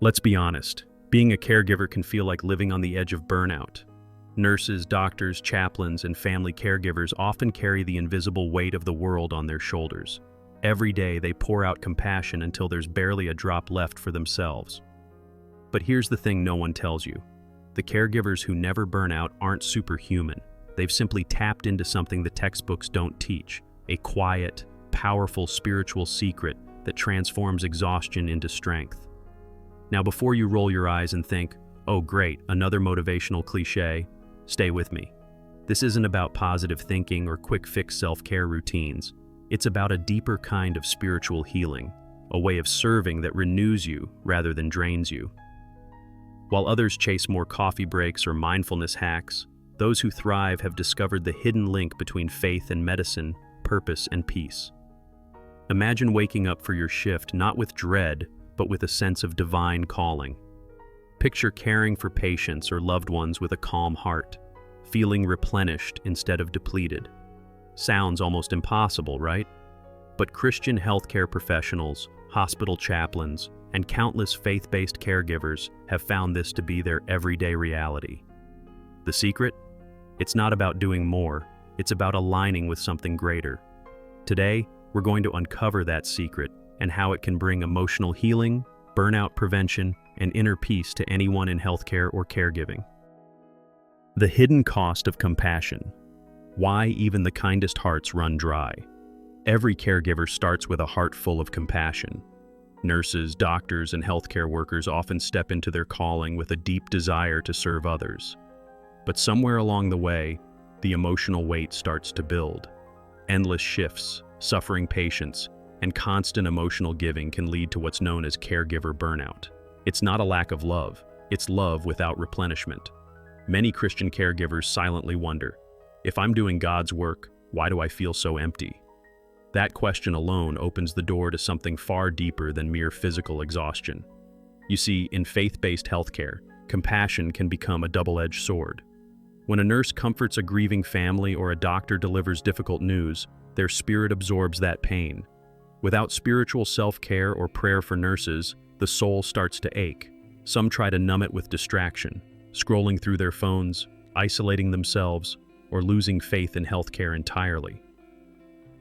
Let's be honest, being a caregiver can feel like living on the edge of burnout. Nurses, doctors, chaplains, and family caregivers often carry the invisible weight of the world on their shoulders. Every day they pour out compassion until there's barely a drop left for themselves. But here's the thing no one tells you. The caregivers who never burn out aren't superhuman. They've simply tapped into something the textbooks don't teach, a quiet, powerful spiritual secret that transforms exhaustion into strength. Now, before you roll your eyes and think, oh great, another motivational cliche, stay with me. This isn't about positive thinking or quick-fix self-care routines. It's about a deeper kind of spiritual healing, a way of serving that renews you rather than drains you. While others chase more coffee breaks or mindfulness hacks, those who thrive have discovered the hidden link between faith and medicine, purpose and peace. Imagine waking up for your shift not with dread, but with a sense of divine calling. Picture caring for patients or loved ones with a calm heart, feeling replenished instead of depleted. Sounds almost impossible, right? But Christian healthcare professionals, hospital chaplains, and countless faith-based caregivers have found this to be their everyday reality. The secret? It's not about doing more, it's about aligning with something greater. Today, we're going to uncover that secret and how it can bring emotional healing, burnout prevention, and inner peace to anyone in healthcare or caregiving. The hidden cost of compassion. Why even the kindest hearts run dry. Every caregiver starts with a heart full of compassion. Nurses, doctors, and healthcare workers often step into their calling with a deep desire to serve others. But somewhere along the way, the emotional weight starts to build. Endless shifts, suffering patients, and constant emotional giving can lead to what's known as caregiver burnout. It's not a lack of love, it's love without replenishment. Many Christian caregivers silently wonder, if I'm doing God's work, why do I feel so empty? That question alone opens the door to something far deeper than mere physical exhaustion. You see, in faith-based healthcare, compassion can become a double-edged sword. When a nurse comforts a grieving family or a doctor delivers difficult news, their spirit absorbs that pain. Without spiritual self-care or prayer for nurses, the soul starts to ache. Some try to numb it with distraction, scrolling through their phones, isolating themselves, or losing faith in healthcare entirely.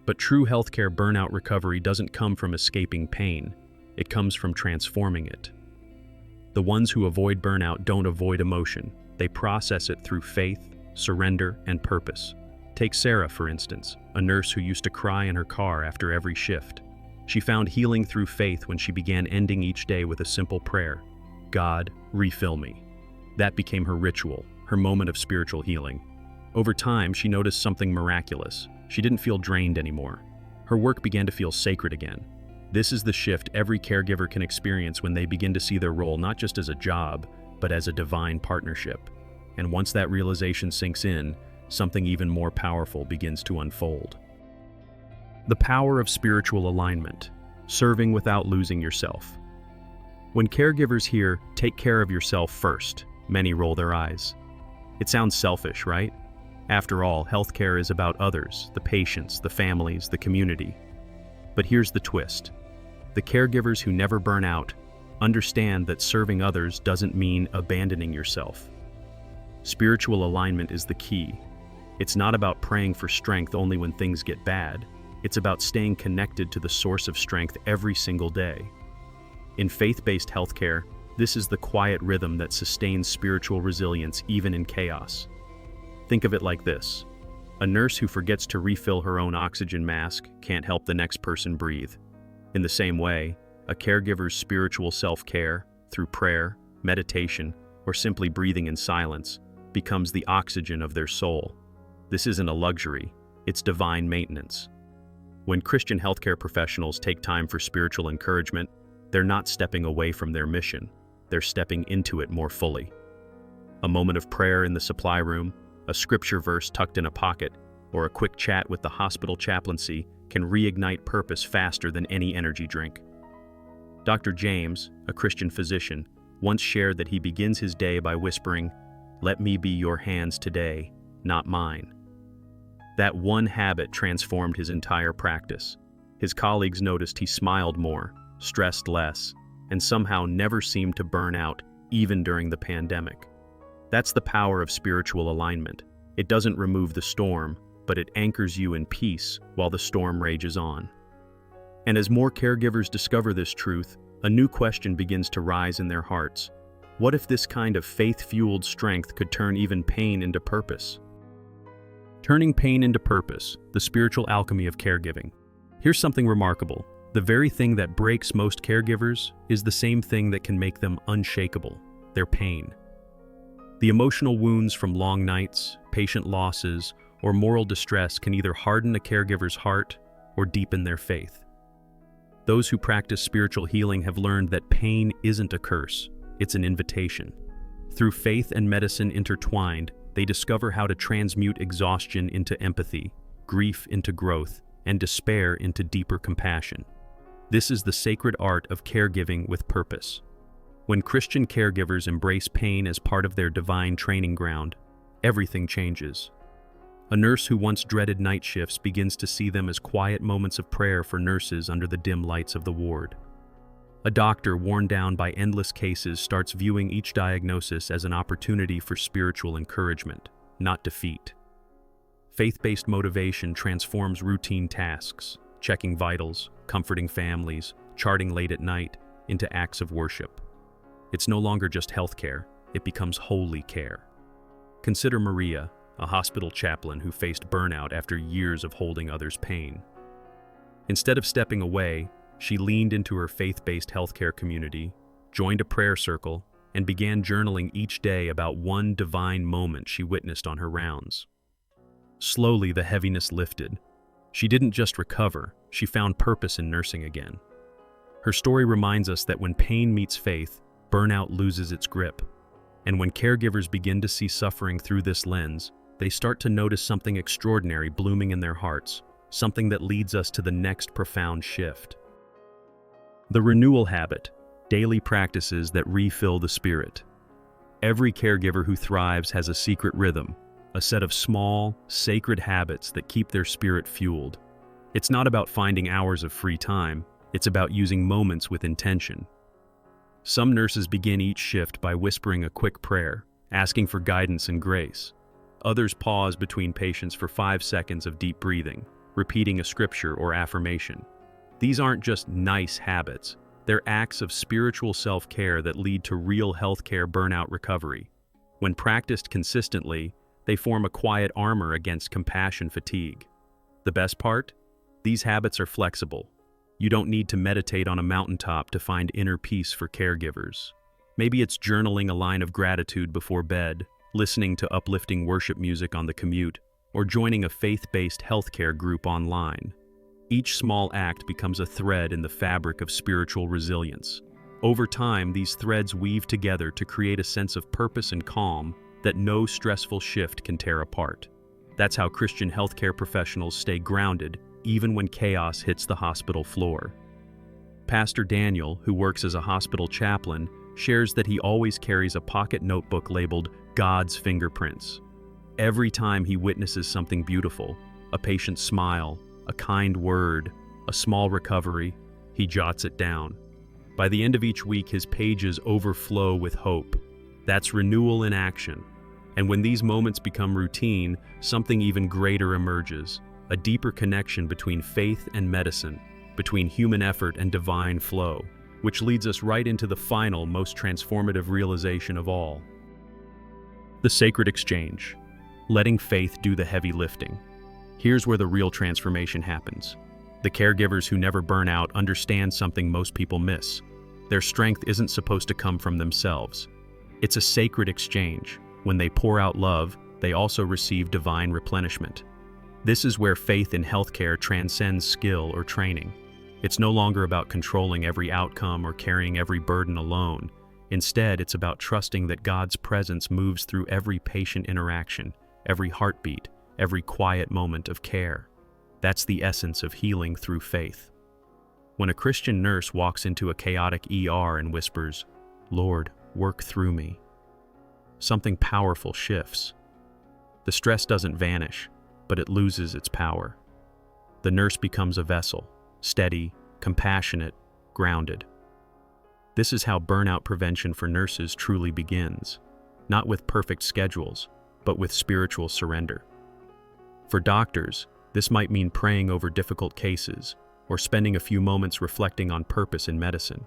But true healthcare burnout recovery doesn't come from escaping pain, it comes from transforming it. The ones who avoid burnout don't avoid emotion, they process it through faith, surrender, and purpose. Take Sarah, for instance, a nurse who used to cry in her car after every shift. She found healing through faith when she began ending each day with a simple prayer, God, refill me. That became her ritual, her moment of spiritual healing. Over time, she noticed something miraculous. She didn't feel drained anymore. Her work began to feel sacred again. This is the shift every caregiver can experience when they begin to see their role not just as a job, but as a divine partnership. And once that realization sinks in, something even more powerful begins to unfold. The power of spiritual alignment, serving without losing yourself. When caregivers hear, take care of yourself first, many roll their eyes. It sounds selfish, right? After all, healthcare is about others, the patients, the families, the community. But here's the twist. The caregivers who never burn out understand that serving others doesn't mean abandoning yourself. Spiritual alignment is the key. It's not about praying for strength only when things get bad. It's about staying connected to the source of strength every single day. In faith-based healthcare, this is the quiet rhythm that sustains spiritual resilience even in chaos. Think of it like this. A nurse who forgets to refill her own oxygen mask can't help the next person breathe. In the same way, a caregiver's spiritual self-care, through prayer, meditation, or simply breathing in silence, becomes the oxygen of their soul. This isn't a luxury, it's divine maintenance. When Christian healthcare professionals take time for spiritual encouragement, they're not stepping away from their mission, they're stepping into it more fully. A moment of prayer in the supply room, a scripture verse tucked in a pocket, or a quick chat with the hospital chaplaincy can reignite purpose faster than any energy drink. Dr. James, a Christian physician, once shared that he begins his day by whispering, "Let me be your hands today, not mine." That one habit transformed his entire practice. His colleagues noticed he smiled more, stressed less, and somehow never seemed to burn out, even during the pandemic. That's the power of spiritual alignment. It doesn't remove the storm, but it anchors you in peace while the storm rages on. And as more caregivers discover this truth, a new question begins to rise in their hearts. What if this kind of faith-fueled strength could turn even pain into purpose? Turning pain into purpose, the spiritual alchemy of caregiving. Here's something remarkable. The very thing that breaks most caregivers is the same thing that can make them unshakable: their pain. The emotional wounds from long nights, patient losses, or moral distress can either harden a caregiver's heart or deepen their faith. Those who practice spiritual healing have learned that pain isn't a curse, it's an invitation. Through faith and medicine intertwined, they discover how to transmute exhaustion into empathy, grief into growth, and despair into deeper compassion. This is the sacred art of caregiving with purpose. When Christian caregivers embrace pain as part of their divine training ground, everything changes. A nurse who once dreaded night shifts begins to see them as quiet moments of prayer for nurses under the dim lights of the ward. A doctor worn down by endless cases starts viewing each diagnosis as an opportunity for spiritual encouragement, not defeat. Faith-based motivation transforms routine tasks, checking vitals, comforting families, charting late at night, into acts of worship. It's no longer just healthcare, it becomes holy care. Consider Maria, a hospital chaplain who faced burnout after years of holding others' pain. Instead of stepping away, she leaned into her faith-based healthcare community, joined a prayer circle, and began journaling each day about one divine moment she witnessed on her rounds. Slowly, the heaviness lifted. She didn't just recover, she found purpose in nursing again. Her story reminds us that when pain meets faith, burnout loses its grip. And when caregivers begin to see suffering through this lens, they start to notice something extraordinary blooming in their hearts, something that leads us to the next profound shift. The renewal habit, daily practices that refill the spirit. Every caregiver who thrives has a secret rhythm, a set of small, sacred habits that keep their spirit fueled. It's not about finding hours of free time, it's about using moments with intention. Some nurses begin each shift by whispering a quick prayer, asking for guidance and grace. Others pause between patients for 5 seconds of deep breathing, repeating a scripture or affirmation. These aren't just nice habits, they're acts of spiritual self-care that lead to real healthcare burnout recovery. When practiced consistently, they form a quiet armor against compassion fatigue. The best part? These habits are flexible. You don't need to meditate on a mountaintop to find inner peace for caregivers. Maybe it's journaling a line of gratitude before bed, listening to uplifting worship music on the commute, or joining a faith-based healthcare group online. Each small act becomes a thread in the fabric of spiritual resilience. Over time, these threads weave together to create a sense of purpose and calm that no stressful shift can tear apart. That's how Christian healthcare professionals stay grounded even when chaos hits the hospital floor. Pastor Daniel, who works as a hospital chaplain, shares that he always carries a pocket notebook labeled God's fingerprints. Every time he witnesses something beautiful, a patient's smile, a kind word, a small recovery, he jots it down. By the end of each week, his pages overflow with hope. That's renewal in action. And when these moments become routine, something even greater emerges, a deeper connection between faith and medicine, between human effort and divine flow, which leads us right into the final, most transformative realization of all. The sacred exchange, letting faith do the heavy lifting. Here's where the real transformation happens. The caregivers who never burn out understand something most people miss. Their strength isn't supposed to come from themselves. It's a sacred exchange. When they pour out love, they also receive divine replenishment. This is where faith in healthcare transcends skill or training. It's no longer about controlling every outcome or carrying every burden alone. Instead, it's about trusting that God's presence moves through every patient interaction, every heartbeat, every quiet moment of care. That's the essence of healing through faith. When a Christian nurse walks into a chaotic ER and whispers, "Lord, work through me," something powerful shifts. The stress doesn't vanish, but it loses its power. The nurse becomes a vessel, steady, compassionate, grounded. This is how burnout prevention for nurses truly begins, not with perfect schedules, but with spiritual surrender. For doctors, this might mean praying over difficult cases or spending a few moments reflecting on purpose in medicine.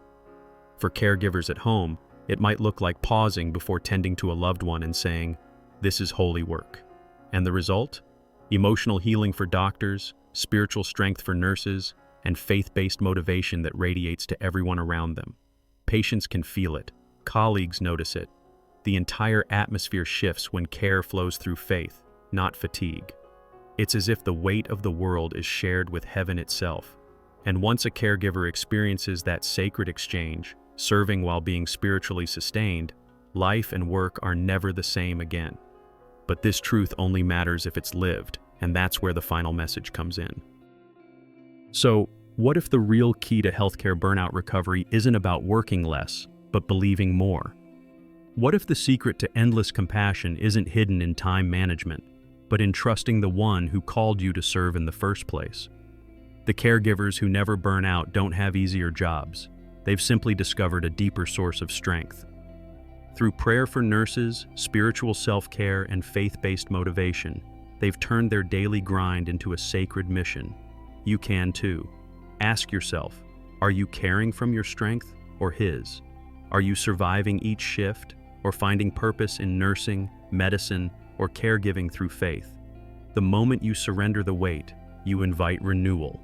For caregivers at home, it might look like pausing before tending to a loved one and saying, "This is holy work." And the result? Emotional healing for doctors, spiritual strength for nurses, and faith-based motivation that radiates to everyone around them. Patients can feel it. Colleagues notice it. The entire atmosphere shifts when care flows through faith, not fatigue. It's as if the weight of the world is shared with heaven itself. And once a caregiver experiences that sacred exchange, serving while being spiritually sustained, life and work are never the same again. But this truth only matters if it's lived, and that's where the final message comes in. So, what if the real key to healthcare burnout recovery isn't about working less, but believing more? What if the secret to endless compassion isn't hidden in time management, but in trusting the one who called you to serve in the first place? The caregivers who never burn out don't have easier jobs. They've simply discovered a deeper source of strength. Through prayer for nurses, spiritual self-care, and faith-based motivation, they've turned their daily grind into a sacred mission. You can too. Ask yourself, are you caring from your strength or His? Are you surviving each shift or finding purpose in nursing, medicine, or caregiving through faith? The moment you surrender the weight, you invite renewal.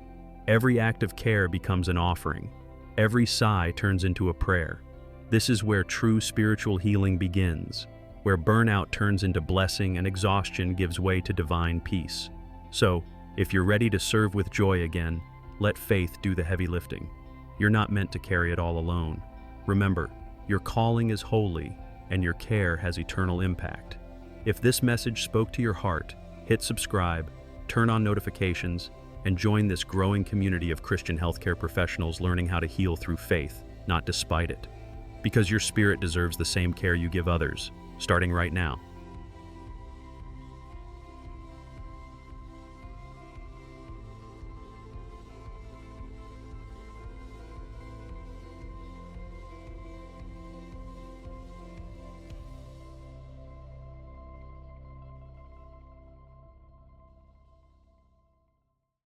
Every act of care becomes an offering. Every sigh turns into a prayer. This is where true spiritual healing begins, where burnout turns into blessing and exhaustion gives way to divine peace. So, if you're ready to serve with joy again, let faith do the heavy lifting. You're not meant to carry it all alone. Remember, your calling is holy, and your care has eternal impact. If this message spoke to your heart, hit subscribe, turn on notifications, and join this growing community of Christian healthcare professionals learning how to heal through faith, not despite it. Because your spirit deserves the same care you give others, starting right now.